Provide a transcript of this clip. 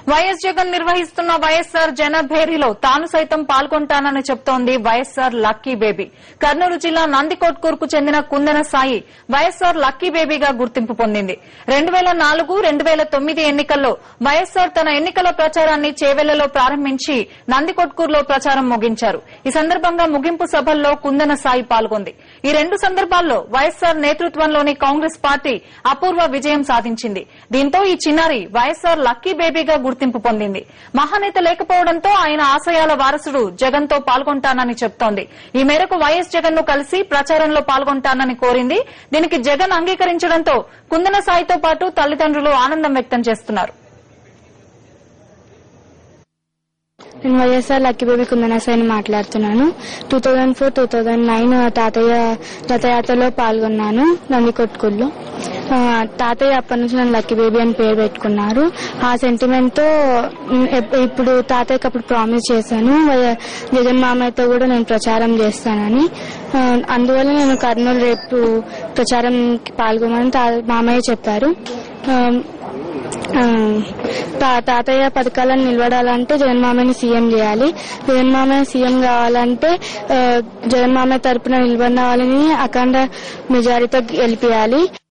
YS Jagan నిర్వహిస్తున్న వైఎస్సార్ జనభేరీలో తాను సైతం పాల్గొంటానని చెప్తోంది వైఎస్సార్ లక్కీ బేబీ. కర్నూలు జిల్లా నందికొట్కూరుకు చెందిన కుందన సాయి వైఎస్సార్ లక్కీ బేబీగా గుర్తింపు పొందింది. 2004-2009 ఎన్నికల్లో వైఎస్సార్ తన ఎన్నికల ప్రచారాన్ని చేవెళ్లలో ప్రారంభించి నందికొట్కూరులో ప్రచారం ముగించారు. ఈ సందర్భంగా ముగింపు సభల్లో కుందన సాయి పాల్గొంది. ఈ రెండు సందర్భాల్లో వైఎస్సార్ నేతృత్వంలోని కాంగ్రెస్ పార్టీ అపూర్వ విజయం సాధించింది. దీంతో ఈ చిన్నారి వైఎస్సార్ లక్కీ బేబీగా గుర్తింపు పొందింది. మహానేత లేకపోవడంతో ఆయన ఆశయాల వారసుడు జగన్ తో పాల్గొంటానని చెప్తోంది. ఈ మేరకు వైఎస్ జగన్ ను కలిసి ప్రచారంలో పాల్గొంటానని కోరింది. దీనికి జగన్ అంగీకరించడంతో కుందన సాయితో పాటు తల్లిదండ్రులు ఆనందం వ్యక్తం చేస్తున్నారు. నేను వైఎస్ఆర్ లక్కీ బేబీ కుందన సాయిని మాట్లాడుతున్నాను. 2004-2009 తాతయ్య రథయాత్రలో పాల్గొన్నాను నందికొట్కూరులో. తాతయ్య అప్పటి నుంచి నన్ను లక్కీ బేబీ అని పేరు పెట్టుకున్నారు. ఆ సెంటిమెంట్ తో ఇప్పుడు తాతయ్యకి అప్పుడు ప్రామిస్ చేశాను జగన్ మామయ్యతో కూడా నేను ప్రచారం చేస్తానని. అందువల్ల నేను కర్నూలు రేపు ప్రచారంకి పాల్గొమని మామయ్య చెప్పారు. తాతయ్య పథకాలను నిలబడాలంటే జగన్ మామయ్యని సీఎం చేయాలి. జగన్ మామయ్య సీఎం కావాలంటే జగన్ మామయ్య తరపున నిలబడిన వాళ్ళని అఖండ మెజారిటీతో గెలిపియాలి.